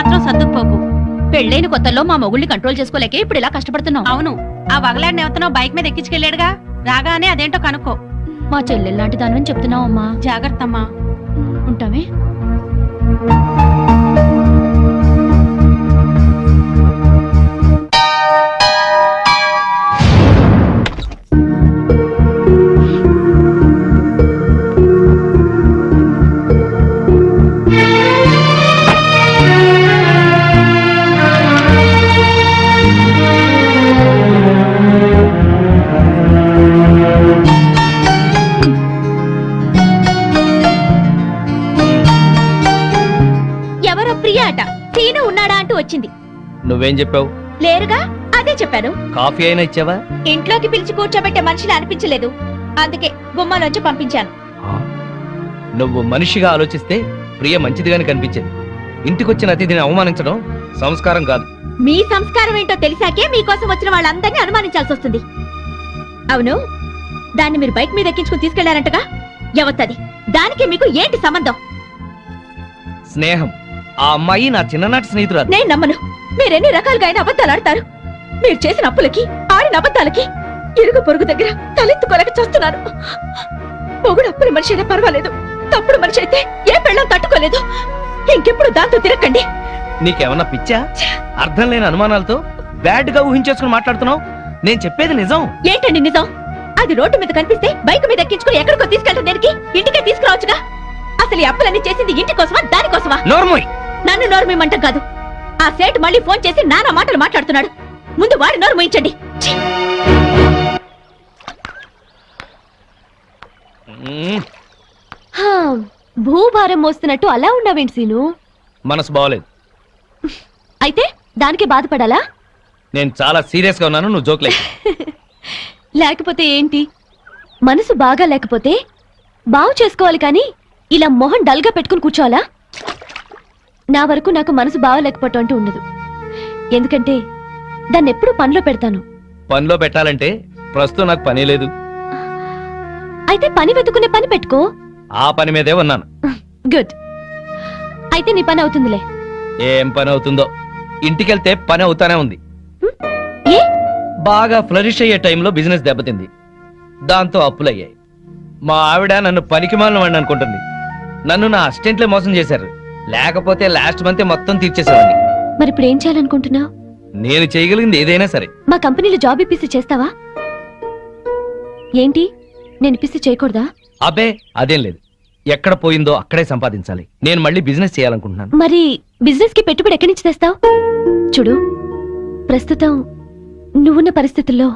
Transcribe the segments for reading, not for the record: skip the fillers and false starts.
మాత్రం సర్దుకుపోకు. పెళ్ళైన కొత్తల్లో మా మొగుళ్ళని కంట్రోల్ చేసుకోలేకే ఇప్పుడు ఇలా కష్టపడుతున్నాం. అవును, ఆ వగలాడిని ఎవతనో బైక్ మీద ఎక్కించుకెళ్ళాడుగా, రాగానే అదేంటో కనుక్కో. మా చెల్లెల్లాంటి దానివని చెప్తున్నావు అమ్మా. జాగ్రత్త అమ్మా. ఉంటామే. వచ్చింది. నువ్వేం చెప్పావు? లేరుగా, అదే చెప్పాను. కాఫీ అయినా ఇచ్చావా? ఇంట్లోకి పిలిచి కూర్చోబెట్టే మనిషిని అనిపించలేదు, అందుకే గుమ్మాలోంచి పంపించాను. నువ్వు మనిషిగా ఆలోచిస్తే ప్రియ మంచిదిగానే కనిపించింది. ఇంటికొచ్చిన అతిథిని అవమానించడం సంస్కారం కాదు. మీ సంస్కారం ఏంటో తెలిసాకే మీకోసం వచ్చిన వాళ్ళందరినీ అనుమానించాల్సి వస్తుంది. అవును, దాన్ని మీరు బైక్ మీద ఎక్కించుకుని తీసుకెళ్లారంటగా, ఎవత్తది? దానికి మీకు ఏంటి సంబంధం? స్నేహం. ఆ అమ్మాయి నా చిన్ననాటి స్నేహితురాలు. నేను నమ్మను. మీరెన్ని రకాలుగా అయినా అబద్ధాలు ఆడతారు. మీరు చేసిన అప్పులకి, ఆడిన అబద్ధాలకి ఇరుగు పొరుగు దగ్గర తలెత్తుకోలేక చూస్తున్నాను. మొగుడు అప్పుల మనిషి అయినా పర్వాలేదు, తప్పుడు మనిషి అయితే ఏ పెళ్ళం తట్టుకోలేదు. ఇంకెప్పుడు దాంతో తిరగండి. నీకేమన్నా పిచ్చా? అర్థం లేని అనుమానాలతో బ్యాడ్ గా ఊహించేసుకుని మాట్లాడుతున్నావు. నేను చెప్పేది నిజం. ఏంటండి నిజం? అది రోడ్డు మీద కనిపిస్తే బైక్ మీద ఎక్కించుకుని ఎక్కడికో తీసుకెళ్ళటం దేనికి? ఇంటికే తీసుకురావచ్చుగా. అసలు ఈ అప్పులన్నీ చేసింది ఇంటి కోసమా, దానికోసమా? నోర్మోయ్. నన్ను నోరు మీమంట కాదు, ఆ సేట్ మళ్ళీ ఫోన్ చేసి నానా మాటలు మాట్లాడుతున్నాడు. ముందు వాడి నోరు మూయించండి. భూభారం మోస్తున్నట్టు అలా ఉన్నావేంటి సీను? మనసు బాగోలేదు. అయితే దానికి బాధపడాలా? నేను చాలా సీరియస్ గా ఉన్నాను, నువ్వు జోక్లే. లేకపోతే ఏంటి? మనసు బాగా లేకపోతే బాగు చేసుకోవాలి కానీ ఇలా మొహం డల్ గా పెట్టుకుని కూర్చోవాలా? నా వరకు నాకు మనసు బాగలేకపోవటం అంటూ ఉండదు. ఎందుకంటే దాన్ని ఎప్పుడు పనిలో పెడతాను. పనిలో పెట్టాలంటే ప్రస్తుతం నాకు పని లేదు. అయితే పని వెతుకునే పని పెట్టుకో. ఆ పని మీదే ఉన్నాను. గుడ్. అయితే నీ పని అవుతుందిలే. ఏం పని అవుతుందో, ఇంటికెళ్తే పని అవుతానే ఉంది. ఏ? బాగా ఫ్లరిష్ అయ్యే టైంలో బిజినెస్ దెబ్బతింది, దాంతో అప్పులయ్యాయి. మా ఆవిడ నన్ను పనికిమాలిన వాడిని అనుకుంటుంది. నన్ను నా అసిస్టెంట్లే మోసం చేశారు, లేకపోతే లాస్ట్ మంత్ మొత్తం తీర్చేసేవాడిని. మరి ఇప్పుడు ఏం చేయాలనుకుంటున్నావు? నేను చేయగలిగింది ఏదైనా సరే. మా కంపెనీలో జాబ్ ఇప్పిస్తే చేస్తావా? ఏంటి, నేను ఇప్పిస్తే చేయకూడదా? అబ్బే అదేం లేదు. ఎక్కడ పోయిందో అక్కడే సంపాదించాలి. నేను మళ్ళీ బిజినెస్ చేయాలనుకుంటున్నాను. మరి బిజినెస్ కి పెట్టుబడి ఎక్కడి నుంచి తెస్తావు? చూడు, ప్రస్తుతం నువ్వున్న పరిస్థితుల్లో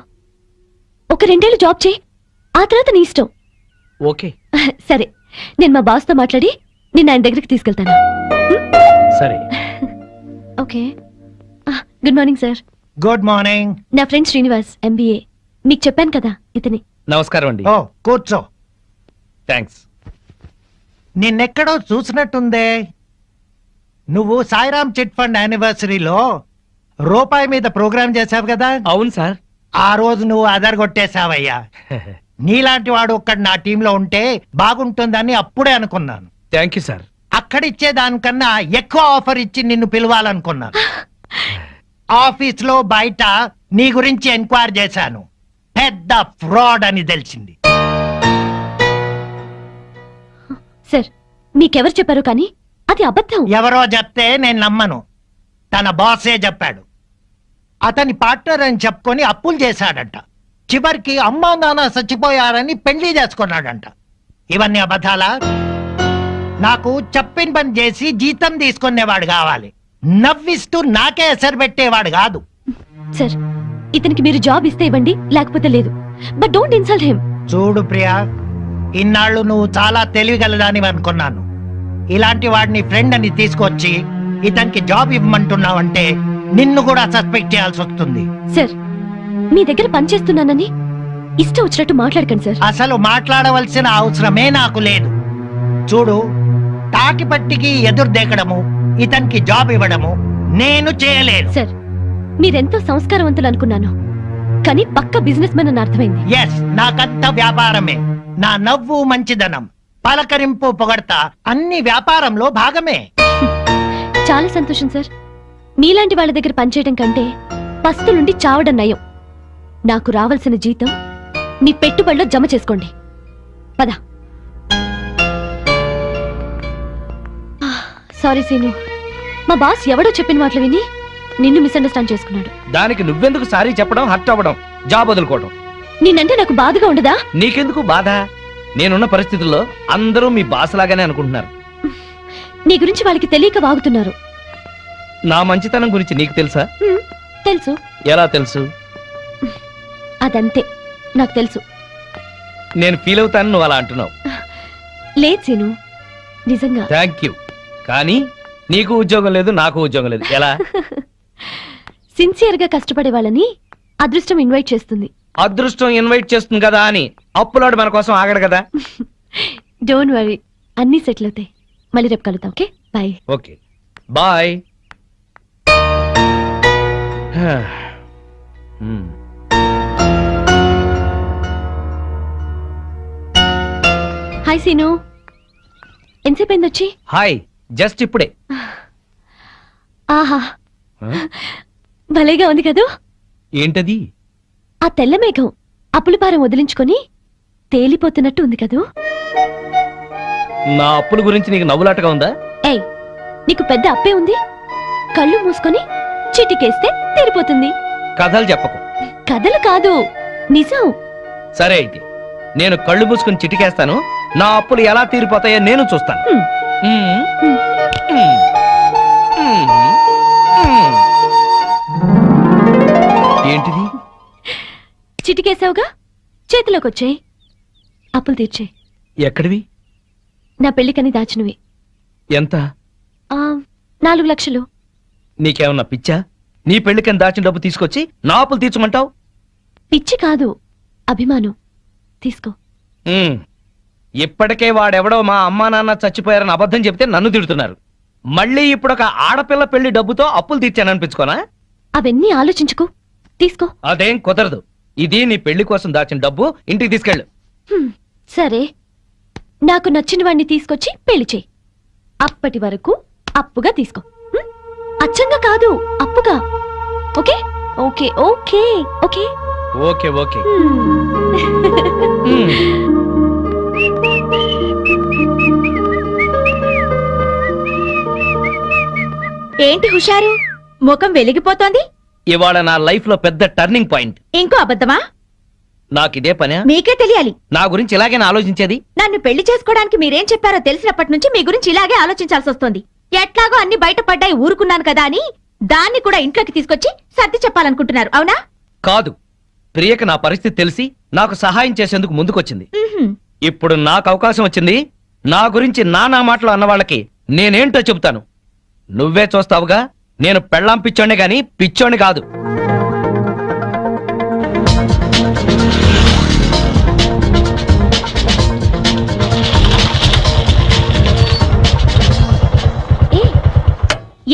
ఒక 2 ఏళ్ళు జాబ్ చేయి, ఆ తర్వాత నీ ఇష్టం. ఓకే సరే, నేను మా బాస్ తో మాట్లాడి నిన్న ఆయన దగ్గరికి తీసుకెళ్తాను. సరే. Okay. Good morning sir. Good morning. నా ఫ్రెండ్ శ్రీనివాస్, MBA. మీకు చెప్పాను కదా, ఇతని. నమస్కారం అండి. ఓ కూర్చో. థ్యాంక్స్. నిన్నెక్కడో చూసినట్టుందే. నువ్వు సాయిరామ్ చిట్ ఫండ్ యానివర్సరీలో రూపాయి మీద ప్రోగ్రామ్ చేశావు కదా? అవును సార్. ఆ రోజు నువ్వు అదరగొట్టేశావయ్యా. నీలాంటి వాడు ఒక్కడు నా టీంలో ఉంటే బాగుంటుందని అప్పుడే అనుకున్నాను. Thank you sir. అక్కడిచ్చే దానికన్నా ఎక్కువ ఆఫర్ ఇచ్చి నిన్ను పిలవాలనుకున్నాను. ఆఫీస్ లో బయట నీ గురించి ఎంక్వైరీ చేశాను, పెద్ద ఫ్రాడ్ అని తెలిసింది. సార్, మీకెవరు చెప్పారు? కానీ అది అబద్ధం. ఎవరో చెప్తే నేను నమ్మను. తన బాసే చెప్పాడు. అతని పార్ట్నర్ అని చెప్పుకొని అప్పులు చేశాడంట. చివరికి అమ్మా నాన్న చచ్చిపోయారని పెళ్లి చేసుకున్నాడంట. ఇవన్నీ అబద్ధాలా? నాకు చెప్పిన పని చేసి జీతం తీసుకునేవాడు కావాలి, నవ్విస్తూ నాకే ఎసరు పెట్టేవాడు కాదు. సార్, ఇతనికి మీరు జాబ్ ఇస్తే ఇవ్వండి, లేకపోతే లేదు. But don't insult him. చూడు ప్రియా, ఇన్నాళ్ళు నువ్వు చాలా తెలివిగలదాని అనుకున్నాను. ఇలాంటి వాడిని ఫ్రెండ్ అని తీసుకొచ్చి ఇతనికి జాబ్ ఇవ్వమంటున్నావంటే నిన్ను కూడా సస్పెక్ట్ చేయాల్సి వస్తుంది. సార్, మీ దగ్గర పని చేస్తున్నానని ఇష్టం వచ్చినట్టు మాట్లాడకండి సార్. అసలు మాట్లాడవలసిన అవసరమే నాకు లేదు. చూడు, తాటిపట్టికి ఎదురు దేకడము, ఇతనికి జాబ్ ఇవ్వడము నేను చేయలేను. సార్, మీరెంతో సంస్కారవంతులు అనుకున్నాను, కానీ పక్క బిజినెస్ మెన్ అని అర్థమైంది. ఎస్, నాకంత వ్యాపారమే. నా నవ్వు మంచిదనం, పలకరింపు పొగడతా అన్ని వ్యాపారంలో భాగమే. చాలా సంతోషం సార్. మీలాంటి వాళ్ళ దగ్గర పనిచేయడం కంటే పస్తులుండి చావడం నయం. నాకు రావాల్సిన జీతం మీ పెట్టుబడిలో జమ చేసుకోండి. పద. సారీ సీను, మా బాస్ ఎవడో చెప్పిన మాటలు విని నిన్ను మిస్అండర్స్టాండ్ చేసుకున్నాడు. దానికి నువ్వెందుకు సారీ చెప్పడం, హర్ట్ అవ్వడం, జాబ్ వదులుకోవడం? నిన్నంటే నాకు బాధగా ఉండదా? నీకెందుకు బాధ? నేనున్న పరిస్థితుల్లో అందరూ మీ బాస్ లాగానే అనుకుంటున్నారు. నీ గురించి వాళ్ళకి తెలియక వాగుతున్నారు. నా మంచితనం గురించి నీకు తెలుసా? తెలుసు. ఎలా తెలుసు? అదంతే, నాకు తెలుసు. నేను ఫీల్ అవుతాను నువ్వు అలా అంటున్నావు. లేదు సీను, నిజంగా. Thank you. కానీ నీకు ఉద్యోగం లేదు, నాకు ఉద్యోగం లేదు. ఎలా? సిన్సియర్ గా కష్టపడే వాళ్ళని అదృష్టం ఇన్వైట్ చేస్తుంది. అదృష్టం ఇన్వైట్ చేస్తుంది కదా అని అప్పులోడు మన కోసం ఆగడు కదా. డోంట్ వరీ, అన్నీ సెటిల్ అవుతాయి. మళ్ళీ రేపు కలుద్దాం. Okay, bye. Okay bye. Hi Seenu, ఎంతసేపు అయింది వచ్చి? హాయ్, జస్ట్ ఇప్పుడే. ఆహా, భలేగా ఉంది కదూ. ఏంటది? ఆ తెల్ల మేఘం అప్పులపారం వదిలించుకొని తేలిపోతున్నట్టు ఉంది కదూ. నా అప్పుల గురించి నీకు నవ్వులాటగా ఉందా? ఏయ్, నీకు పెద్ద అప్పే ఉంది. కళ్ళు మూసుకొని చిటికేస్తే తీరిపోతుంది. కథలు చెప్పకు. కథలు కాదు, నిజం. సరే అయితే నేను కళ్ళు మూసుకుని చిటికేస్తాను. నా అప్పులు ఎలా తీరిపోతాయో నేను చూస్తాను. ఏంటిది? చిటికేసావుగా, చేతిలోకి వచ్చాయి. అప్పులు తీర్చే. ఎక్కడివి? నా పెళ్లికని దాచినవి. ఎంత? 4 లక్షలు. నీకేమన్నా పిచ్చా? నీ పెళ్లికని దాచిన డబ్బు తీసుకొచ్చి నా అప్పులు తీర్చమంటావు? పిచ్చి కాదు, అభిమానం. తీసుకో. ఇప్పటికే వాడెవడో మా అమ్మా నాన్న చచ్చిపోయారని అబద్ధం చెప్తే నన్ను తిడుతున్నారు. మళ్ళీ ఇప్పుడు ఒక ఆడపిల్ల పెళ్లి డబ్బుతో అప్పులు తీర్చాననిపించుకోనా? అవన్నీ ఆలోచించుకో, తీసుకో. అదేం కుదరదు. ఇది నీ పెళ్లి కోసం దాచిన డబ్బు, ఇంటికి తీసుకెళ్ళు. సరే, నాకు నచ్చిన వాడిని తీసుకొచ్చి పెళ్లి చేయి. అప్పటి వరకు అప్పుగా తీసుకో. అచ్చంగా కాదు, అప్పుగా. Okay okay okay okay okay okay. ఏంటి హుషారు, ముఖం వెలిగిపోతోంది? ఇవాళ నా లైఫ్ లో పెద్ద టర్నింగ్ పాయింట్. ఇంకో అబద్ధమా? నాకిదే పనే? మీకే తెలియాలి. నా గురించి ఇలాగేనా ఆలోచించేది? నన్ను పెళ్లి చేసుకోవడానికి మీరేం చెప్పారో తెలిసినప్పటి నుంచి మీ గురించి ఇలాగే ఆలోచించాల్సి వస్తుంది. ఎట్లాగో అన్ని బయటపడ్డాయి ఊరుకున్నాను కదా అని దాన్ని కూడా ఇంట్లోకి తీసుకొచ్చి సర్ది చెప్పాలనుకుంటున్నారు, అవునా? కాదు, ప్రియకి నా పరిస్థితి తెలిసి నాకు సహాయం చేసేందుకు ముందుకొచ్చింది. ఉహుం. ఇప్పుడు నాకు అవకాశం వచ్చింది. నా గురించి నానా మాటలు అన్న వాళ్ళకి నేనేంటో చెబుతాను. నువ్వే చూస్తావుగా. నేను పెళ్ళాం పిచ్చోనే గాని పిచ్చోని కాదు.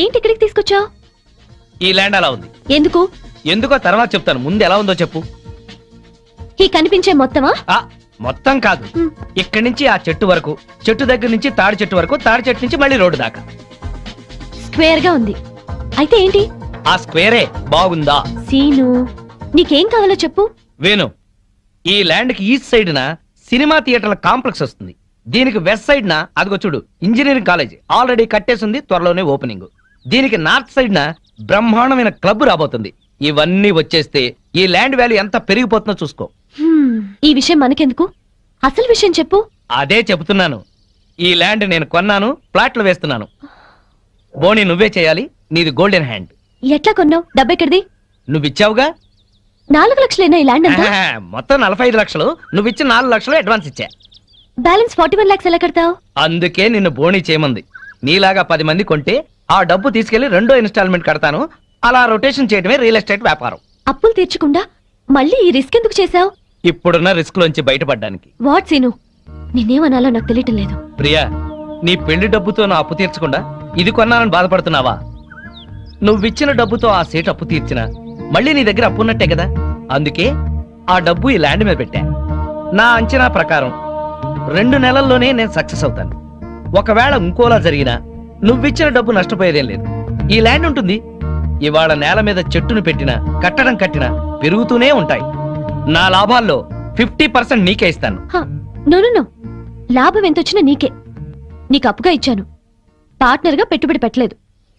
ఏంటి ఇక్కడికి తీసుకొచ్చావు? ఈ ల్యాండ్ అలా ఉంది. ఎందుకు? ఎందుకో తర్వాత చెప్తాను, ముందు ఎలా ఉందో చెప్పు. ఈ కనిపించే మొత్తమా? మొత్తం కాదు, ఇక్కడి నుంచి ఆ చెట్టు వరకు, చెట్టు దగ్గర నుంచి తాడి చెట్టు వరకు, తాడి చెట్టు నుంచి మళ్ళీ రోడ్డు దాకా స్క్వేర్ గా ఉంది. అయితే ఏంటి? ఆ స్క్వేరే బాగుందా? సీను, నీకేం కావాలో చెప్పు. వేణు, ఈ ల్యాండ్ కి ఈస్ట్ సైడ్ న సినిమా థియేటర్ల కాంప్లెక్స్ వస్తుంది. దీనికి వెస్ట్ సైడ్ న అదిగో చూడు ఇంజనీరింగ్ కాలేజ్ ఆల్రెడీ కట్టేసింది, త్వరలోనే ఓపెనింగ్. దీనికి నార్త్ సైడ్ న బ్రహ్మాండమైన క్లబ్ రాబోతుంది. ఇవన్నీ వచ్చేస్తే ఈ ల్యాండ్ వాల్యూ ఎంత పెరిగిపోతుందో చూసుకో. ఈ విషయం మనకెందుకు, అసలు విషయం చెప్పు. అదే చెబుతున్నాను. ఈ ల్యాండ్ నేను కొన్నాను, ప్లాట్లు వేస్తున్నాను. బోని నువ్వే చేయాలి, నీది గోల్డెన్ హ్యాండ్. ఎట్లా కొన్నావు? డబ్బెక్కడిది? నువ్విచ్చావుగా. 4 లక్షలేనా ఈ ల్యాండ్ అంతా? మొత్తం 45 లక్షలు. నువ్విచ్చిన 4 లక్షలు అడ్వాన్స్ ఇచ్చా. బ్యాలెన్స్ 41 lakhs ఎలా కడతావు? అందుకే నిన్ను బోని చేయమంది. నీలాగా 10 మంది కొంటే ఆ డబ్బు తీసుకెళ్లి 2వ ఇన్స్టాల్మెంట్ కడతాను. అలా రొటేషన్ చేయడమే రియల్ ఎస్టేట్ వ్యాపారం. అప్పులు తీర్చకుండా మళ్ళీ ఈ రిస్క్ ఎందుకు చేశావు? ఇప్పుడున్న రిస్క్ లోంచి బయటపడ్డానికి. వాట్ సీను, నేనేమనాలో నాకు తెలియటం లేదు. ప్రియా, నీ పెళ్లి డబ్బుతో నా అప్పు తీర్చకుండా ఇది కొన్నానని బాధపడుతున్నావా? నువ్విచ్చిన డబ్బుతో ఆ సీట్ అప్పు తీర్చినా మళ్ళీ నీ దగ్గర అప్పు ఉన్నట్టే కదా. అందుకే ఆ డబ్బు ఈ ల్యాండ్ మీద పెట్టా. నా అంచనా ప్రకారం 2 నెలల్లోనే నేను సక్సెస్ అవుతాను. ఒకవేళ ఇంకోలా జరిగినా నువ్విచ్చిన డబ్బు నష్టపోయేదేం లేదు. ఈ ల్యాండ్ ఉంటుంది. ఇవాళ నేల మీద చెట్టును పెట్టినా కట్టడం కట్టినా పెరుగుతూనే ఉంటాయి. నా లాభాల్లో 50% నీకే ఇస్తాను. నో నో నో, లాభం ఎంత వచ్చినా నీకే. నీకు అప్పుగా ఇచ్చాను, పార్ట్నర్గా పెట్టుబడి పెట్టలేదు.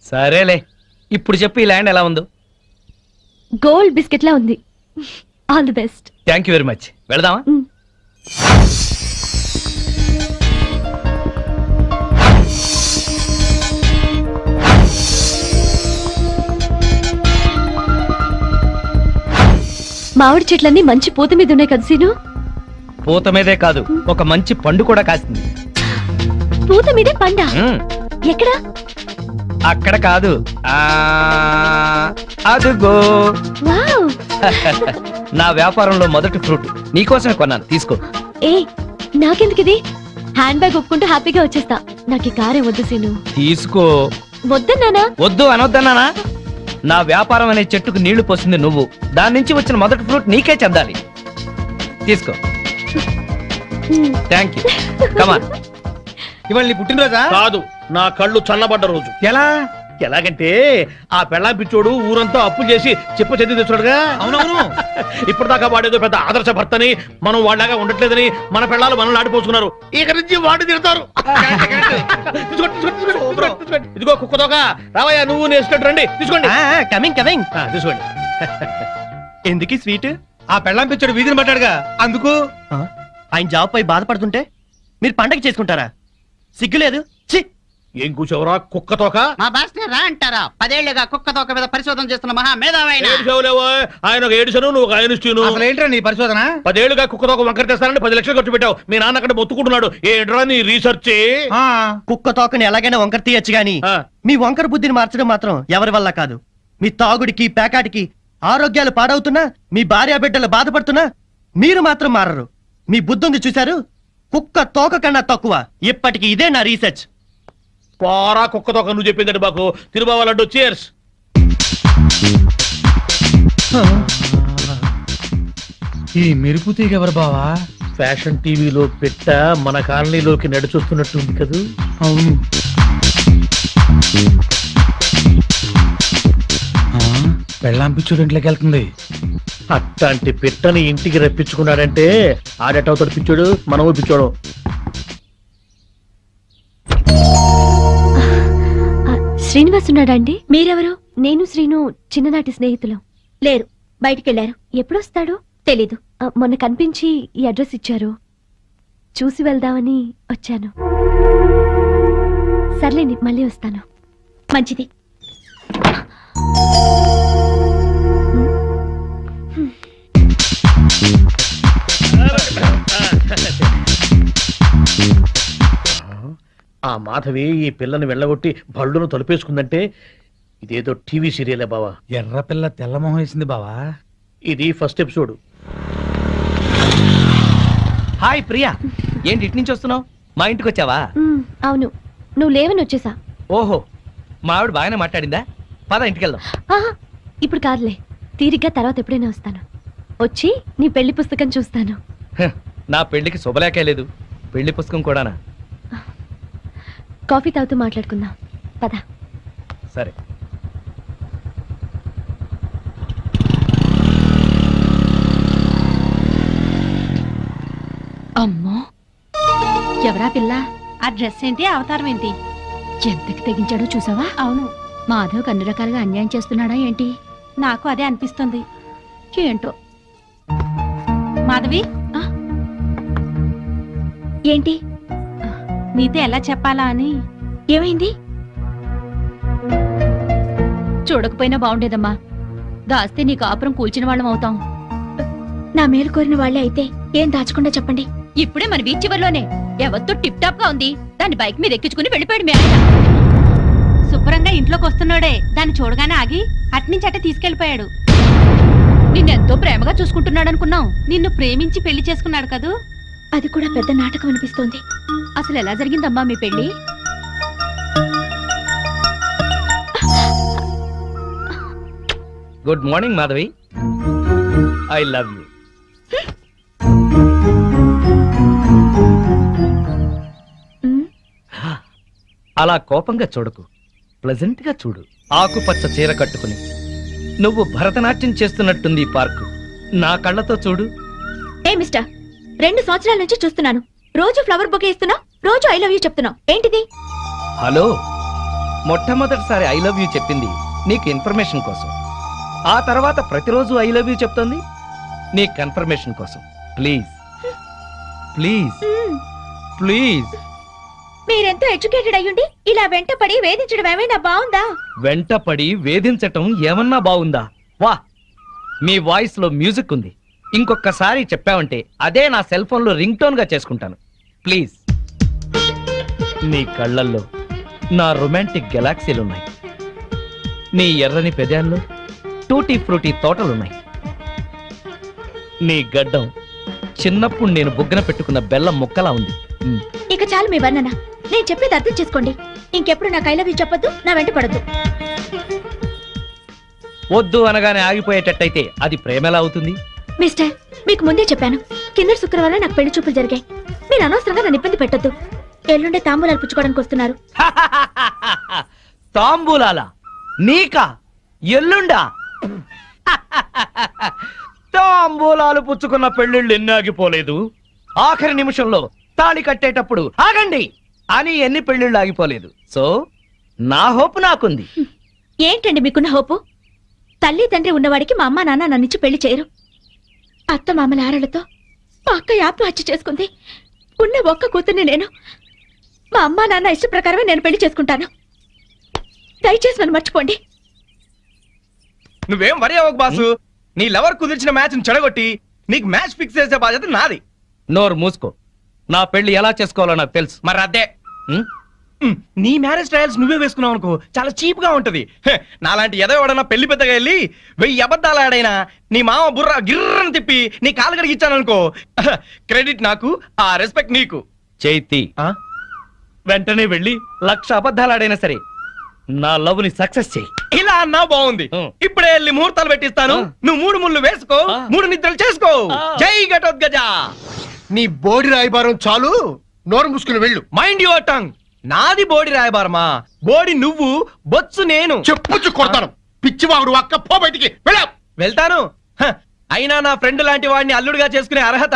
సరేలే, ఇప్పుడు చెప్పు ఈ ల్యాండ్ ఎలా ఉందో. గోల్డ్ బిస్కెట్ లా ఉంది. All the best. Thank you very much. వెళదామా? మామిడి చెట్లన్నీ మంచి పూత మీద ఉన్నాయి కదా సీను. పూత మీదే కాదు, ఒక మంచి పండు కూడా కాస్తుంది. పూత మీదే పండా? మ్మ్. ఎక్కడా? అక్కడ కాదు, అదుగో. వావ్. నా వ్యాపారంలో మొదటి ఫ్రూట్ నీకోసమే కొన్నాను, తీసుకో. ఏ నాకెందుకు ఇది? హ్యాండ్ బ్యాగ్ ఒప్పుకుంటూ హ్యాపీగా వచ్చేస్తా. నాకు ఈ కారే వద్దు సీను. తీసుకో. వద్దన్నానా? వద్దు అనొద్దన్నానా? నా వ్యాపారం అనే చెట్టుకు నీళ్లు పోసింది నువ్వు. దాని నుంచి వచ్చిన మొదటి ఫ్రూట్ నీకే చెందాలి. తీసుకో. Thank you. కమాన్. ఇవాళ నీ పుట్టినరోజా? కాదు, నా కళ్ళు చల్లబడ్డ రోజు. ఎలా? ఎలాగంటే ఆ పెళ్ళాం పిచ్చోడు ఊరంతా అప్పులు చేసి చెప్ప చెంది తెచ్చాడుగా. అవునవును. ఇప్పుడు దాకా వాడేదో పెద్ద ఆదర్శ భర్తని, మనం వాళ్ళగా ఉండట్లేదని మన పెళ్ళాలు మనల్ని ఆడిపోసుకున్నారు. ఇక నుంచి వాడి తిడతారు. ఇదిగో కుక్కతోక, రావయ్యా నువ్వు నేర్చుకుంటూ రండి. తీసుకోండి. Coming coming. తీసుకోండి. ఎందుకు స్వీట్? ఆ పెళ్ళాం పిచ్చాడు వీధిని పట్టాడుగా, అందుకు. ఆయన జాబ్ పై బాధపడుతుంటే మీరు పండగ చేసుకుంటారా? సిగ్గులేదు. ఛీ! ఏం కూర్చోవరా కుక్కతోక? మా బాస్ని రా అంటారా? 10 ఏళ్లుగా కుక్క తోక మీద పరిశోధన చేస్తున్న మహా మేధావైన ఏడుచావులేవో. ఆయన ఒక ఏడుచను, నువ్వు ఒక ఆయనిస్తూను. అసలు ఏంట్రా నీ పరిశోధన? 10 ఏళ్లుగా కుక్కతోక వంకర తెస్తానని 10 లక్షలు ఖర్చు పెట్టావు. మీ నాన్న అక్కడ మొత్తుకుంటున్నాడు. ఏంట్రా నీ రీసెర్చ్? కుక్క తోకని ఎలాగైనా వంకర తీయచ్చు గాని ఆ. మీ వంకర బుద్ధిని మార్చడం మాత్రం ఎవరి వల్ల కాదు. మీ తాగుడికి పేకాటికి ఆరోగ్యాలు పాడవుతున్నా, మీ భార్య బిడ్డలు బాధపడుతున్నా మీరు మాత్రం మారరు. మీ బుద్ధి ఉంది చూశారు? కుక్క తోక కన్నా తక్కువ. ఇప్పటికి ఇదే నా రీసెర్చ్. పోరా కుక్కతోక, నువ్వు చెప్పిందండి మాకు. తిరుబావాలంటూ చేర్స్. ఈ మెరుపు తీగ ఎవరు బావా? ఫ్యాషన్ టీవీలో పెట్ట మన కాలనీలోకి నడిచొస్తున్నట్టుంది కదూ. అవును. పెళ్ళాం పిచ్చుడు ఇంట్లోకి వెళ్తుంది. అట్లాంటి పిట్టని ఇంటికి రప్పించుకున్నాడంటే ఆడేటవుతాడు పిచ్చోడు, మనము పిచ్చోడు. శ్రీనివాస్ ఉన్నాడా అండి? మీరెవరు? నేను శ్రీను చిన్ననాటి స్నేహితులం. లేరు, బయటికెళ్లారు. ఎప్పుడొస్తాడు? తెలీదు. మొన్న కనిపించి ఈ అడ్రస్ ఇచ్చారు, చూసి వెళ్దామని వచ్చాను. సర్లేండి, మళ్ళీ వస్తాను. మంచిది. ఆ మాధవి ఈ పిల్లని వెళ్ళగొట్టి బళ్ళును తలుపేసుకుందంటే ఇదేదో టీవీ సీరియలే బావా. ఎర్ర పిల్ల తెల్లమొహం వేసింది బావా. ఇది ఫస్ట్ ఎపిసోడ్. హాయ్ ప్రియా, ఏంటి ఇటు నుంచి వస్తున్నావు? మా ఇంటికి వచ్చావా? అవును, నువ్వు లేవని వచ్చేసా. ఓహో, మా ఆవిడ బాగానే మాట్లాడిందా? పద ఇంటికి వెళ్దాం. ఆహా, ఇప్పుడు కాదులే, తీరిగ్గా తర్వాత ఎప్పుడైనా వస్తాను. వచ్చి నీ పెళ్లి పుస్తకం చూస్తాను. హ, నా పెళ్లికి శుభలేఖే లేదు, పెళ్లి పుస్తకం కూడానా? కాఫీ తాగుతూ మాట్లాడుకుందాం, పద. సరే. అమ్మో, ఎవరా పిల్ల? ఆ డ్రెస్ ఏంటి, అవతారం ఏంటి? ఎంతకి తెగించాడో చూసావా? అవును. మాధవ్ అన్ని రకాలుగా అన్యాయం చేస్తున్నాడా ఏంటి? నాకు అదే అనిపిస్తుంది. ఏంటో. మాధవి, ఏంటి? నీతో ఎలా చెప్పాలా అని. ఏమైంది? చూడకపోయినా బాగుండేదమ్మా. దాస్తే నీ కాపురం కూల్చిన వాళ్ళం అవుతాం. నా మేలు కోరిన వాళ్ళే అయితే ఏం దాచకుండా చెప్పండి. ఇప్పుడే మన బీచ్ చివర్లోనే ఎవరితో టిప్ టాప్ గా ఉంది, దాన్ని బైక్ మీద ఎక్కించుకుని వెళ్ళిపోయాడు మీ ఆయన. శుభ్రంగా ఇంట్లోకి వస్తున్నాడే, దాన్ని చూడగానే ఆగి అట్నుంచి అట్టే తీసుకెళ్లిపోయాడు. నిన్నెంతో ప్రేమగా చూసుకుంటున్నాడు అనుకున్నాం. నిన్ను ప్రేమించి పెళ్లి చేసుకున్నాడు కదూ. అది కూడా పెద్ద నాటకం అనిపిస్తోంది. అసలు ఎలా జరిగిందమ్మా మీ పెళ్లి? Good morning Madhavi, I love you. అలా కోపంగా చూడకు, ప్లెజెంట్ గా చూడు. ఆకుపచ్చ చీర కట్టుకుని నువ్వు భరతనాట్యం చేస్తున్నట్టుంది ఈ పార్కు. నా కళ్ళతో చూడు. ఏ మిస్టర్, 2 సంవత్సరాల నుంచి చూస్తున్నాను. రోజు ఫ్లవర్ బొకే ఇస్తున్నావు, రోజు ఐ లవ్ యూ చెప్తున్నావు. ఏంటిది? హలో, మొట్టమొదటిసారి ఐ లవ్ యూ చెప్పింది నీకు ఇన్ఫర్మేషన్ కోసం. ఆ తర్వాత ప్రతిరోజు ఐ లవ్ యూ చెప్తుంది నీ కన్ఫర్మేషన్ కోసం. Please please please. మీరెంతో ఎడ్యుకేటెడ్ అయ్యుండి ఇలా వెంటపడి వేధించడం ఏమైనా బాగుందా? వెంటపడి వేధించటం ఏమన్నా బాగుందా? వా, మీ వాయిస్ లో మ్యూజిక్ ఉంది. ఇంకొకసారి చెప్పావంటే అదే నా సెల్ ఫోన్ లో రింగ్ టోన్ గా చేసుకుంటాను. ప్లీజ్. నీ కళ్ళల్లో నా రొమాంటిక్ గెలాక్సీలున్నాయి. నీ ఎర్రని పెదాల్లో టూటీ ఫ్రూటీ తోటలున్నాయి. నీ గడ్డం చిన్నప్పుడు నేను బుగ్గన పెట్టుకున్న బెల్లం ముక్కలా ఉంది. ఇక చాలు మీ వర్ణన. నేను చెప్పేది అర్థం చేసుకోండి. ఇంకెప్పుడు నాకు ఐ లవ్ యూ చెప్పొద్దు, నా వెంట పడద్దు. వద్దు అనగానే ఆగిపోయేటట్టయితే అది ప్రేమ ఎలా అవుతుంది? మిస్టర్, మీకు ముందే చెప్పాను, కింద శుక్రవారం నాకు పెళ్లి చూపులు జరిగాయి. మీరు అనవసరంగా నన్ను ఇబ్బంది పెట్టొద్దు. ఎల్లుండే తాంబూలాలు పుచ్చుకోవడానికి వస్తున్నారు. తాంబూలాలా? నీకా? ఎల్లుండా? తాంబూలాలు పుచ్చుకున్న పెళ్లిళ్ళు ఎన్ని ఆగిపోలేదు. ఆఖరి నిమిషంలో తాళి కట్టేటప్పుడు ఆగండి అని ఎన్ని పెళ్లిళ్ళు ఆగిపోలేదు. సో నా హోప్ నాకుంది. ఏంటండి మీకున్న హోపు? తల్లి తండ్రి ఉన్నవాడికి మా అమ్మ నాన్న నన్నిచ్చి పెళ్లి చేయరు. అత్త మామల ఆరలతో మా అక్క ఆత్మహత్య చేసుకుంది. ఉన్న ఒక్క కూతుర్ని నేను. మా అమ్మ నాన్న ఇష్ట ప్రకారమే నేను పెళ్లి చేసుకుంటాను. దయచేసి నన్ను మర్చిపోండి. నువ్వేం వరి అవ్వకు బాసు. నీ లవర్ కుదిర్చిన మ్యాచ్ చెడగొట్టి నీకు మ్యాచ్ ఫిక్స్ చేసే బాధ్యత నాది. నోరు మూసుకో. నా పెళ్లి ఎలా చేసుకోవాలో నాకు తెలుసు. మరి అదే ఉం? నీ మ్యారేజ్ ట్రయల్స్ నువ్వే వేసుకున్నావు అనుకో, చాలా చీప్ గా ఉంటది. హె, నాలాంటి ఎదవడన్నా పెళ్లి పెద్దగా వెళ్ళి 1000 అబద్ధాలు ఆడైనా నీ మామ బుర్ర గిర్రని తిప్పి నీ కాలు కడిగి ఇచ్చాననుకో, క్రెడిట్ నాకు, ఆ రెస్పెక్ట్ నీకు. చైతి, ఆ? వెంటనే వెళ్ళి 1,00,000 అబద్ధాలు ఆడైనా సరే నా లవ్ ని సక్సెస్ చేయి. ఇలా అన్నా బాగుంది. ఇప్పుడే వెళ్ళి ముహూర్తాలు పెట్టిస్తాను. నువ్వు 3 ముళ్ళు వేసుకో, 3 నిద్రలు చేసుకో. జై ఘటోత్కజ. నీ బోడి రాయబారం చాలు, నోరు మూసుకుని వెళ్ళు. Mind your tongue. నాది బోడి రాయబారమా? బోడి నువ్వు, బొత్సు నేను. చెప్పుచ్చు కొడతాను. పిచ్చివాగుడు అక్క, పో బయటికి వెళ్ళా. వెళ్తాను. హ, అయినా నా ఫ్రెండ్ లాంటి వాడిని అల్లుడుగా చేసుకునే అర్హత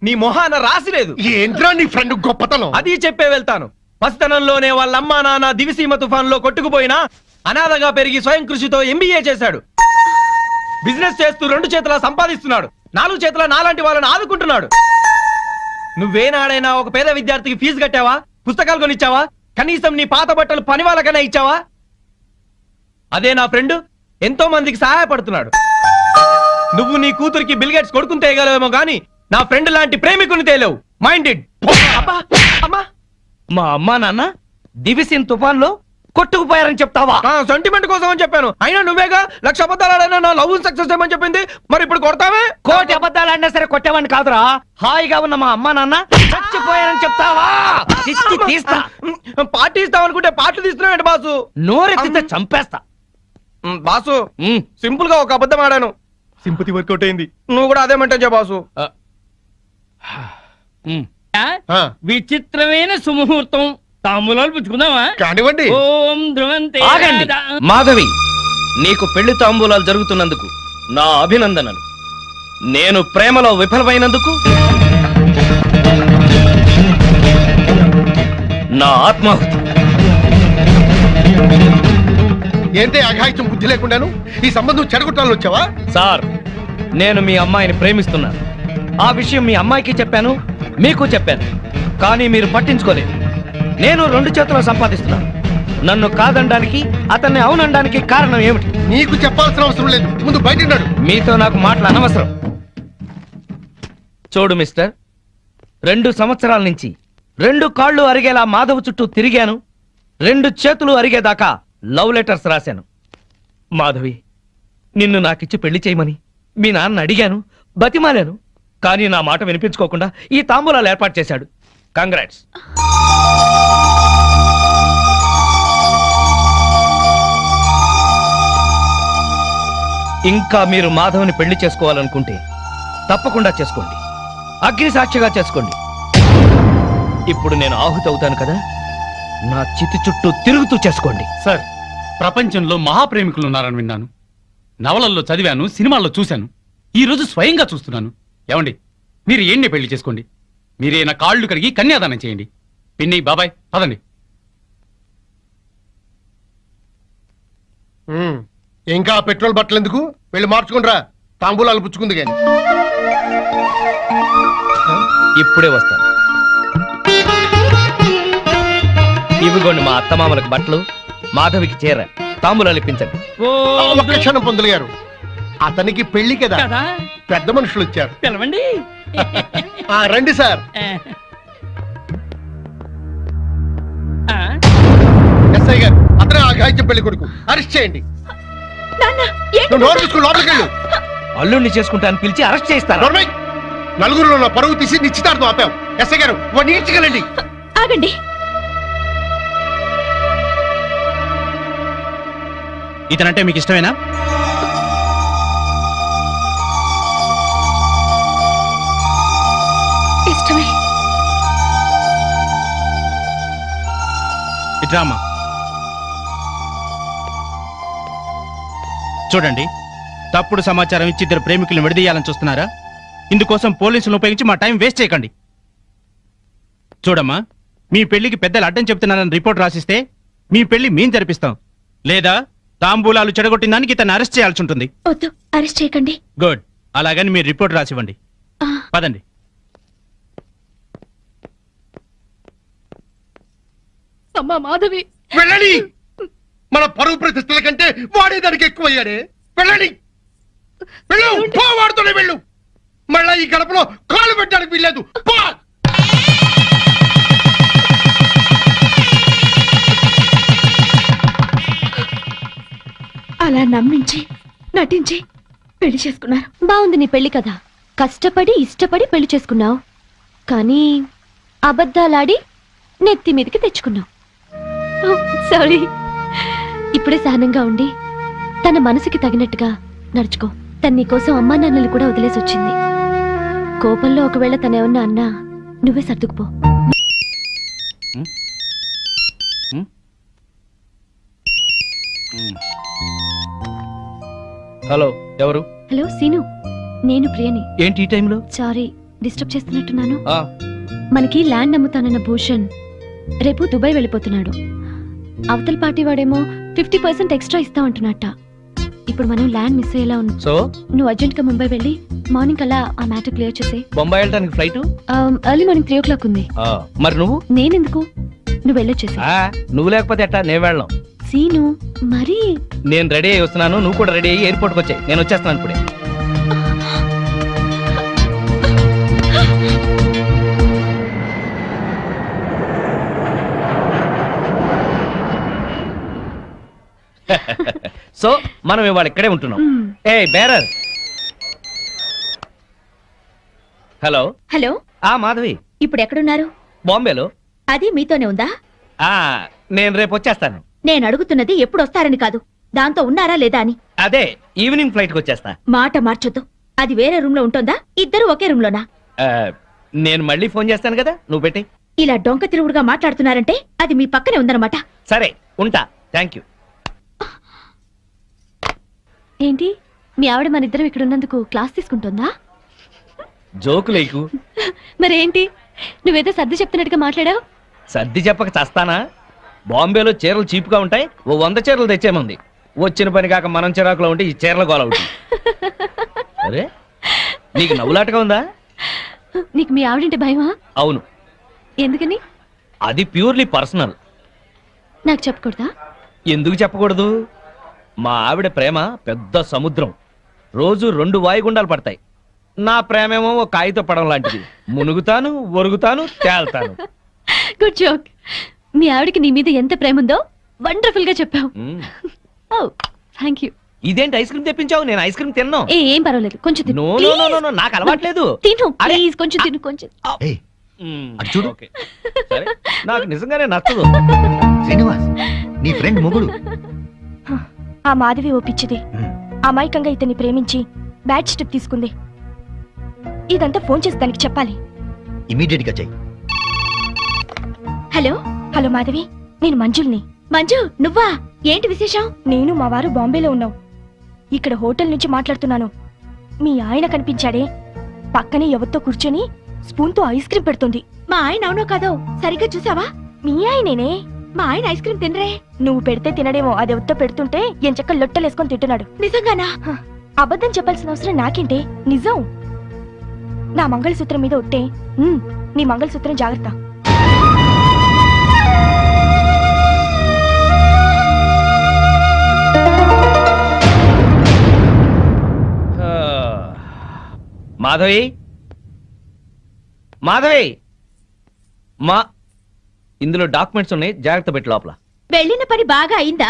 నీ మొహాన రాసిలేదు. ఏంట్రా నీ ఫ్రెండ్ గొప్పతనం? అది చెప్పే వెళ్తాను. పసితనంలోనే వాళ్ళ అమ్మా నాన్న దివిసీమ తుఫాన్ లో కొట్టుకుపోయినా అనాథగా పెరిగి స్వయం కృషితో MBA చేశాడు. బిజినెస్ చేస్తూ 2 చేతులా సంపాదిస్తున్నాడు. 4 చేతుల నాలాంటి వాళ్ళని ఆదుకుంటున్నాడు. నువ్వేనాడైనా ఒక పేద విద్యార్థికి ఫీజు కట్టావా? పుస్తకాలు కొనిచ్చావా? కనీసం నీ పాత బట్టలు పని వాళ్ళకైనా ఇచ్చావా? అదే నా ఫ్రెండ్ ఎంతో మందికి సహాయపడుతున్నాడు. నువ్వు నీ కూతురికి బిల్గేట్స్ కొడుకుని తేయగలవేమో గానీ నా ఫ్రెండ్ లాంటి ప్రేమికుని తేలేవు. మైండెడ్. అమ్మా, మా అమ్మా నాన్న దివిసిన్ తుఫాన్ లో కొట్టుకుపోయారని చెప్తావా? సెంటిమెంట్ కోసం అని చెప్పాను. అయినా నువ్వేగా 1,00,000 అబద్ధాలు ఆడైనా నా లవ్ సక్సెస్ చేయమని చెప్పింది. మరి ఇప్పుడు కొడతావే? 1,00,000 అబద్ధాలు ఆడినా సరే కొట్టేవాడిని కాదురా. హాయిగా ఉన్న మా అమ్మా నాన్న చచ్చిపోయారని చెప్తావా? చిచ్చి తీస్తా. పార్టీ ఇస్తావనుకుంటే పార్టీ తీస్తున్నావు బాసు. నోరెత్తితే చంపేస్తా. బాసు, సింపుల్ గా ఒక అబద్ధం ఆడాను. సింపతి వర్కౌట్ అయింది. నువ్వు కూడా అదేమంటే బాసు. ఆ, విచిత్రమైన సుముహూర్తం. తాంబూలాలు పుచ్చుకుందామా? కానివ్వండి. ఓం ధ్రువంతే ఆగండి. మాధవి, నీకు పెళ్లి తాంబూలాలు జరుగుతున్నందుకు నా అభినందనలు. నేను ప్రేమలో విఫలమైనందుకు నా ఆత్మాహుతి. ఏంటే అఘాయిత్యం బుద్ధి లేకుండాను ఈ సంబంధం చెడగొట్టాలని వచ్చావా? సార్, నేను మీ అమ్మాయిని ప్రేమిస్తున్నాను. ఆ విషయం మీ అమ్మాయికి చెప్పాను, మీకు చెప్పాను. కానీ మీరు పట్టించుకోలేదు. నేను 2 చేతులు సంపాదిస్తున్నాను. నన్ను కాదనడానికి, అతన్ని అవునడానికి కారణం ఏమిటి? నీకు చెప్పాల్సిన అవసరం లేదు. ముందు బయట నడు. మీతో నాకు మాటలు అనవసరం. చూడు మిస్టర్, 2 సంవత్సరాల నుంచి 2 కాళ్ళు అరిగేలా మాధవ్ చుట్టూ తిరిగాను. 2 చేతులు అరిగేదాకా లవ్ లెటర్స్ రాశాను. మాధవి, నిన్ను నాకిచ్చి పెళ్లి చేయమని మీ నాన్న అడిగాను, బతిమాలాను. కానీ నా మాట వినిపించుకోకుండా ఈ తాంబూలాలు ఏర్పాటు చేశాడు. కంగ్రాట్స్. ఇంకా మీరు మాధవ్ని పెళ్లి చేసుకోవాలనుకుంటే తప్పకుండా చేసుకోండి. అగ్ని సాక్షిగా చేసుకోండి. ఇప్పుడు నేను ఆహుతి అవుతాను కదా, నా చితి చుట్టూ తిరుగుతూ చేసుకోండి. సార్, ప్రపంచంలో మహాప్రేమికులు ఉన్నారని విన్నాను, నవలల్లో చదివాను, సినిమాల్లో చూశాను, ఈ రోజు స్వయంగా చూస్తున్నాను. ఏమండి, మీరు ఏంటి పెళ్లి చేసుకోండి, మీరే నా కాళ్ళు కడిగి కన్యాదానం చేయండి. పిన్ని, బాబాయ్, పదండి. ఇంకా పెట్రోల్ బట్టలు ఎందుకు? వెళ్ళి మార్చుకుంటారా, తాంబూలాలు పుచ్చుకుంది కానీ. ఇప్పుడే వస్తాను. ఇవిగోండి మా అత్తమామలకు బట్టలు, మాధవికి చీర, తాంబూలాలు ఇప్పించండి. ఒక్క క్షణం పంతులు గారు, అతనికి పెళ్లి కదా, కదా పెద్ద మనుషులు వచ్చారు. పిలవండి. రండి సార్. ఎస్ఐ గారు, అతనే ఆఘాయిత్యం పెళ్లి కొడుకు, అరెస్ట్ చేయండి. నువ్వు నోరు తీసుకుని లోపలికి వెళ్ళు. అల్లుడిని చేసుకుంటాను పిలిచి అరెస్ట్ చేస్తాను. నోర్మై, నలుగురిలో నా పరువు తీసి నిశ్చితార్థం ఆపాం. ఎస్ఐ గారు, వాడిని ఈడ్చుకెళ్ళండి. ఆగండి. ఇతనంటే మీకు ఇష్టమేనా? ఇష్టమే. ఇట్రామా. చూడండి, తప్పుడు సమాచారం ఇచ్చి ఇద్దరు ప్రేమికులను విడదీయాలని చూస్తున్నారా? ఇందుకోసం పోలీసులను ఉపయోగించి మా టైం వేస్ట్ చేయకండి. చూడమ్మా, మీ పెళ్లికి పెద్దలు అడ్డం చెప్తున్నారని రిపోర్ట్ రాసిస్తే మీ పెళ్లి మేం జరిపిస్తాం, లేదా తాంబూలాలు చెడగొట్టిన దానికి ఇతన్ని అరెస్ట్ చేయాల్సి ఉంటుంది. వద్దు, అరెస్ట్ చేయకండి. గుడ్, అలాగని మీరు రిపోర్ట్ రాసివ్వండి. పదండి. అమ్మా మాధవి, వెళ్ళండి. మన పరువు ప్రతిష్టల కంటే వాడే దానికి ఎక్కువయ్యాడే. వెళ్ళండి, వెళ్ళు. వాడుతూనే వెళ్ళు. మళ్ళా ఈ గడపలో కాలు పెట్టడానికి వీల్లేదు. పో. అలా నమ్మించి నటించి పెళ్లి చేసుకున్నారు. బాగుంది నీ పెళ్లి కదా. కష్టపడి ఇష్టపడి పెళ్లి చేసుకున్నావు, కానీ అబద్ధాలాడి నెత్తి మీదకి తెచ్చుకున్నావు. సారీ. ఇప్పుడే సహనంగా ఉండి తన మనసుకి తగినట్టుగా నడుచుకో. తన నీకోసం అమ్మా నాన్నలు కూడా వదిలేసి వచ్చింది. కోపంలో ఒకవేళ తనేమన్నా అన్నా నువ్వే సర్దుకుపో. హలో, ఎవరు? హలో సీను, నేను ప్రియని. ఏంటి ఈ టైంలో? సారీ, డిస్టర్బ్ చేస్తున్నట్టున్నాను. ఆ, మనకి ల్యాండ్ అమ్ముతానన్న భూషణ్ రేపు దుబాయ్ వెళ్ళిపోతున్నాడు. అవతల పార్టీ వాడేమో 50% ఎక్స్ట్రా ఇస్తా అంటున్నట్ట. ఇప్పుడు మనం ల్యాండ్ మిస్ అయ్యేలా ఉంది. సో నువ్వు అర్జెంట్ గా ముంబై వెళ్ళి మార్నింగ్ అలా ఆ మ్యాటర్ క్లియర్ చేసే. బొంబాయి వెళ్ళడానికి ఫ్లైట్ ఎర్లీ మార్నింగ్ 3 o'clock ఉంది. మరి నువ్వు? నేనెందుకు, నువ్వు వెళ్ళొచ్చేసి. నువ్వు లేకపోతే ఎట్టా? నేను వెళ్ళను. సీను మరి నేను రెడీ అయ్యి వస్తున్నాను, నువ్వు కూడా రెడీ అయ్యి ఎయిర్పోర్ట్కి వచ్చాయి. నేను వచ్చేస్తున్నాను ఇప్పుడే. సో మనం ఇవాళ ఇక్కడే ఉంటున్నాం. ఏ బేరర్. హలో. హలో, మాధవి, ఇప్పుడు ఎక్కడున్నారు? బాంబేలో. అది మీతోనే ఉందా? నేను రేపు వచ్చేస్తాను. నేను అడుగుతున్నది ఎప్పుడు వస్తారని కాదు, దాంతో ఉన్నారా లేదా అని. అదే ఈవినింగ్ ఫ్లైట్ కి వచ్చేస్తా. మాట మార్చొద్దు. అది వేరే రూమ్ లో ఉంటుందా, ఇద్దరు ఒకే రూమ్ లోనా? నేను మళ్ళీ ఫోన్ చేస్తాను కదా, నువ్వు పెట్టి. ఇలా డొంక తిరుగుడుగా మాట్లాడుతున్నారంటే అది మీ పక్కనే ఉందన్నమాట. సరే, ఉంటా. Thank you. ఏంటి, మీ ఆవిడ మన ఇద్దరం ఇక్కడ ఉన్నందుకు క్లాస్ తీసుకుంటుందా? జోకులేకు. మరేంటి, నువ్వేదో సర్ది చెప్తున్నట్టుగా మాట్లాడావు. సర్ది చెప్పక చస్తానా? బాంబేలో చీరలు చీపుగా ఉంటాయి, 100 చీరలు తెచ్చేమంది. వచ్చిన పని కాక మనం చిరాకులో ఉంటే ఈ చీరల గోల ఒకటి. అరే, నీకు నవ్వులాటగా ఉందా? నీకు మీ ఆవిడంటే భయమా? అవును. ఎందుకని? అది ప్యూర్లీ పర్సనల్. నాకు చెప్పకూడదా? ఎందుకు చెప్పకూడదు? మా ఆవిడ ప్రేమ పెద్ద సముద్రం. రోజు 2 వాయుగుండాలు పడతాయి. నా ప్రేమేమో ఒక కాగిత పడం లాంటిది. మునుగుతాను, ఒరుగుతాను, తేల్తాను. Good joke. మీ ఆవిడకి నీ మీద ఎంత ప్రేమ ఉందో వండర్ఫుల్ గా చెప్పావు. Thank you. ఇదేంటి ఐస్ క్రీమ్ తెప్పించావు? నేను ఐస్ క్రీమ్ తిన్నాను. ఏం పర్వాలేదు, కొంచెం తిను. నో నో నో నో, నాకు అలవాట్లేదు. తిను ప్లీజ్, కొంచెం తిను, కొంచెం. చూడు, ఓకే. సరే, నాకు నిజంగానే నచ్చదు. శ్రీనివాస్, నీ ఫ్రెండ్ మొగుడు. ఆ మాధవి ఓపిచ్చిది. అమాయకంగా ఇతన్ని ప్రేమించి బ్యాడ్ స్టెప్ తీసుకుంది. ఇదంతా ఫోన్ చేసి దానికి చెప్పాలి. ఇమీడియట్ గా చెయ్యి. హలో. హలో మాధవి, నేను మంజుల్ని. మంజు నువ్వా? ఏంటి విశేషం? నేను మా వారు బాంబేలో ఉన్నాం. ఇక్కడ హోటల్ నుంచి మాట్లాడుతున్నాను. మీ ఆయన కనిపించాడే, పక్కనే ఎవరితో కూర్చొని స్పూన్తో ఐస్ క్రీమ్ పెడుతుంది. మా ఆయన అవునో కాదో సరిగ్గా చూసావా? మీ ఆయనేనే. మా ఆయన ఐస్ క్రీమ్ తినరే. నువ్వు పెడితే తినడేమో, అది ఎవరితో పెడుతుంటే ఎంచక్క లొట్టలేసుకొని తింటున్నాడు. నిజంగానా? అబద్ధం చెప్పాల్సిన అవసరం నాకేంటే, నిజం. నా మంగళసూత్రం మీద ఒట్టే. నీ మంగళసూత్రం జాగ్రత్త. మాధవి, మాధవి, మా ఇందులో డాక్యుమెంట్స్ ఉన్నాయి, జాగ్రత్త పెట్టి లోపల. వెళ్ళిన పని బాగా అయిందా?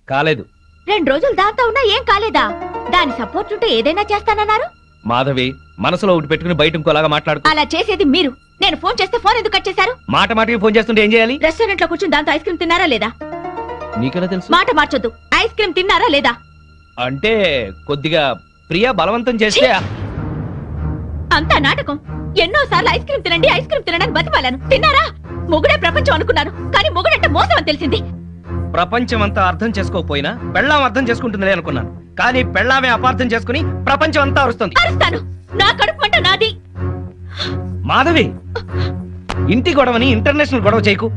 కాలేదు. 2 రోజులు దాంతో ఉన్నా ఏం కాలేదా? దాని సపోర్ట్ ఉంటే ఏదైనా చేస్తానన్నారు. మాధవి, మనసులో ఒకటి పెట్టుకుని బయట ఇంకోలాగా మాట్లాడుకో. అలా చేసేది మీరు. నేను ఫోన్ చేస్తే ఫోన్ ఎందుకు కట్ చేశారు? మాట మాటకి ఫోన్ చేస్తుంటే ఏం చేయాలి? రెస్టారెంట్ లో కూర్చుని దాంతో ఐస్ క్రీమ్ తిన్నారా లేదా? నీకెలా తెలుసు? మాట మార్చొద్దు. ఐస్ క్రీమ్ తిన్నారా లేదా? అంటే కొద్దిగా ప్రియా బలవంతం చేస్తే అంతా నాటకం. ఎన్నోసార్లు ఐస్ క్రీమ్ తినండి, ఐస్ క్రీమ్ తినడానికి బతిమాలను. తిన్నారా? మొగుడే ప్రపంచం అనుకున్నాను, కానీ మొగుడంటే మోసం అని తెలిసింది. ప్రపంచం అంతా అర్థం చేసుకోకపోయినా పెళ్ళాం అర్థం చేసుకుంటుందిలే అనుకున్నాను, కానీ పెళ్ళామే అపార్థం చేసుకుని ప్రపంచం అంతా అరుస్తుంది. అరుస్తాను. నా కడుపు మంట నాది. మాధవి, ఇంటి గొడవని ఇంటర్నేషనల్ గొడవ చేయకు.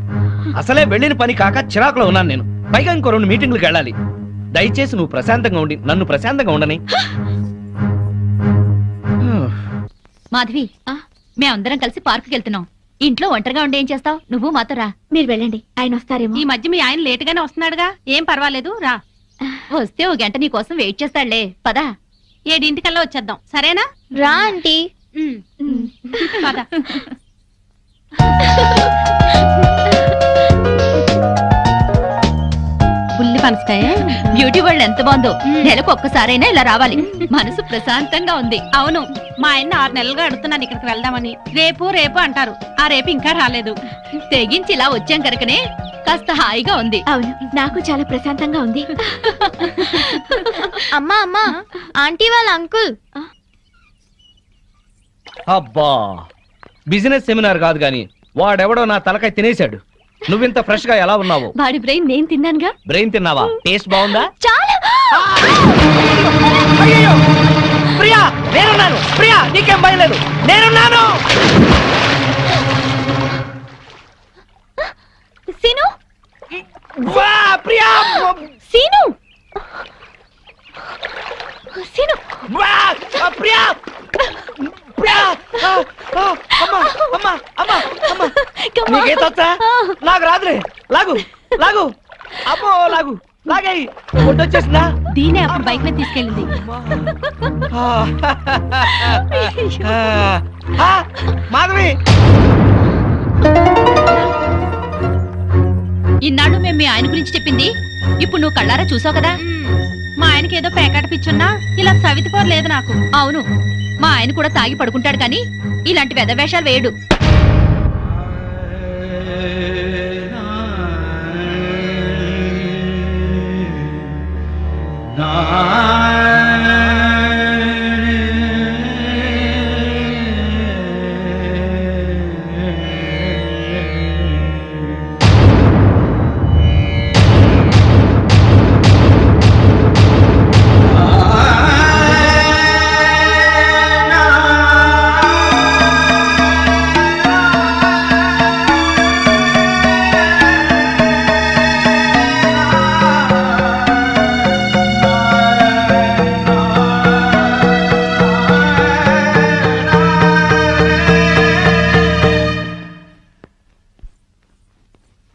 అసలే వెళ్ళిన పని కాక చిరాకులో ఉన్నాను నేను. పైగా ఇంకో 2 మీటింగ్లకు వెళ్ళాలి. దయచేసి నువ్వు ప్రశాంతంగా ఉండి నన్ను ప్రశాంతంగా ఉండని. మాధవి, మేమందరం కలిసి పార్కుకి వెళ్తున్నాం. ఇంట్లో ఒంటరిగా ఉండి ఏం చేస్తావు? నువ్వు మాతో రా. మీరు వెళ్ళండి, ఆయన వస్తారేమో. ఈ మధ్య మీ ఆయన లేటుగానే వస్తున్నాడుగా. ఏం పర్వాలేదు, రా. వస్తే 1 గంట నీ కోసం వెయిట్ చేస్తాడులే. పదా, 7 వచ్చేద్దాం, సరేనా? రా ఆంటీ. పద. బుల్లి పనసకాయ. బ్యూటీ వరల్డ్ ఎంత బాగుందో. నెలకు ఒక్కసారైనా ఇలా రావాలి. మనసు ప్రశాంతంగా ఉంది. అవును, మా ఆయన 6 నెలలుగా అడుగుతున్నాను ఇక్కడికి వెళ్దామని. రేపు రేపు అంటారు. ఆ రేపు ఇంకా రాలేదు. తెగించి ఇలా వచ్చాం కనుకనే కాస్త హాయిగా ఉంది. అవును, నాకు చాలా ప్రశాంతంగా ఉంది. అమ్మా అమ్మా, ఆంటీ వాళ్ళ అంకుల్. అబ్బా, బిజినెస్ సెమినార్ కాదు గాని వాడెవడో నా తలకాయ తినేశాడు. నువ్వింత ఫ్రెష్ గా ఎలా ఉన్నావు? వాడి బ్రెయిన్ నేను తిన్నానుగా. బ్రెయిన్ తిన్నావా? టేస్ట్ బాగుందా? చాలా. అయ్యయ్యో! ప్రియా, నేనున్నాను. ప్రియా, నీకేం భయం లేదు, నేనున్నాను. సీను, వా, ప్రియా, సీను, సీను. వా, ప్రియా, ప్రియా, అమ్మా, అమ్మా, అమ్మా, అమ్మా. నీకేతొచ్చా? నాకు రాదులే. లాగు, లాగు, అమ్మో, లాగు, లాగాయి. వచ్చేసిందా? దీనే అప్పుడు బైక్ మీద తీసుకెళ్ళింది. మాధవి, ఇన్నాళ్ళు మేము మీ ఆయన గురించి చెప్పింది ఇప్పుడు నువ్వు కళ్ళారా చూసావు కదా. మా ఆయనకి ఏదో పేకాట పిచ్చున్నా ఇలా సవితిపోరు లేదు నాకు. అవును, మా ఆయన కూడా తాగి పడుకుంటాడు, కానీ ఇలాంటి వెధవేషాలు వేయడు.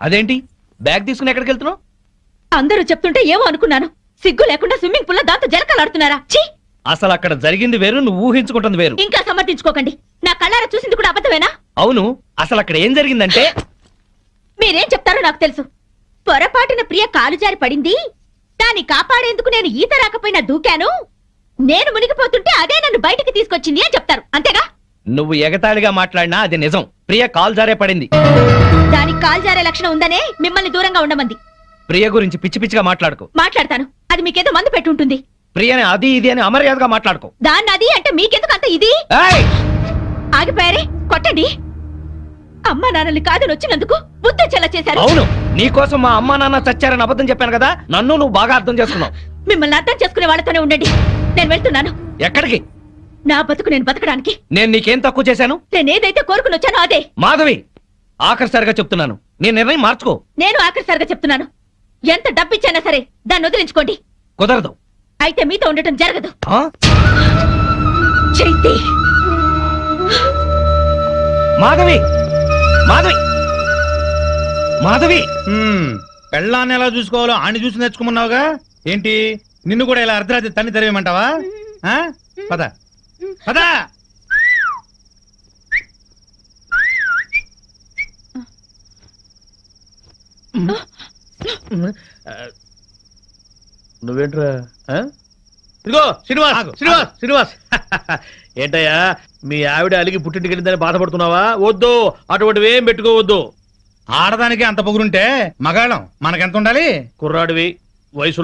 అదేంటి బ్యాగ్ తీసుకుని ఎక్కడికి వెళ్తున్నావు? అందరూ చెప్తుంటే ఏమో అనుకున్నాను. సిగ్గు లేకుండా స్విమ్మింగ్ పూల్ లో దాంతో జలకలాడుతున్నారా? ఛీ! అసలు అక్కడ జరిగింది వేరు, నువ్వు ఊహించుకుంటుంది వేరు. ఇంకా సమర్థించుకోకండి. నా కళ్ళారా చూసింది కూడా అబద్ధమేనా? అవును, అసలు అక్కడ ఏం జరిగిందంటే మీరేం చెప్తారో నాకు తెలుసు. పొరపాటున ప్రియ కాలు జారి పడింది. దాన్ని కాపాడేందుకు నేను ఈత రాకపోయినా దూకాను. నేను మునిగిపోతుంటే అదే నన్ను బయటికి తీసుకొచ్చింది అని చెప్తారు, అంతేగా? నువ్వు ఎగతాళిగా మాట్లాడినా అది నిజం. ప్రియ కాల్ జారే పడింది. దానికి కాలు జారే లక్షణం ఉందనే మిమ్మల్ని దూరంగా ఉండమంది. ప్రియ గురించి పిచ్చి పిచ్చిగా మాట్లాడుకో. మాట్లాడతాను, అది మీకేదో మందు పెట్టుంటుంది. ప్రియని అది ఇది అని అమర్యాదగా మాట్లాడుకో. దాన్ని అది అంటే మీకెందుకు అంత ఇది? ఏయ్! ఆగిపోయారే, కొట్టండి. అమ్మా నాన్నని కాదని వచ్చినందుకు బుద్ధి చేశారు. అవును, నీకోసం మా అమ్మా నాన్న చచ్చారని అబద్ధం చెప్పాను కదా, నన్ను నువ్వు బాగా అర్థం చేసుకున్నావు. మిమ్మల్ని అర్థం చేసుకునే వాళ్ళతోనే ఉండండి. నేను వెళ్తున్నాను. ఎక్కడికి? నా బతుకు నేను బతకడానికి. నేను నీకేం తక్కువ చేశాను? నేనేదైతే కోరుకుని వచ్చానో అదే. మాధవి, ఆఖరిసారిగా చెప్తున్నాను, నీ నిర్ణయం మార్చుకో. నేను ఆఖరిసారిగా చెప్తున్నాను, ఎంత డబ్బిచ్చైనా సరే దాన్ని వదిలించుకోండి. కుదరదు. అయితే మీతో ఉండటం జరగదు. ఆ? చైతి, మాధవి, మాధవి, మాధవి. పెళ్ళాన్ని ఎలా చూసుకోవాలో ఆని చూసి నేర్చుకోమన్నావుగా, ఏంటి నిన్ను కూడా ఇలా అర్ధరాత్రి తన్ని తెరవేయమంటావా? ఆ? పద పద. నువ్వేంట్రా ఇదిగో శ్రీనివాస్, ఆగు, శ్రీనివాస్, ఆగు. శ్రీనివాస్. ఏంటయ్యా మీ ఆవిడ అలిగి పుట్టింటికి వెళ్ళిందని బాధపడుతున్నావా? వద్దు, అటువంటివి ఏం పెట్టుకోవద్దు. ఆడదానికి అంత పొగురుంటే మగాళ్ళం మనకెంత ఉండాలి? కుర్రాడివి, వయసులో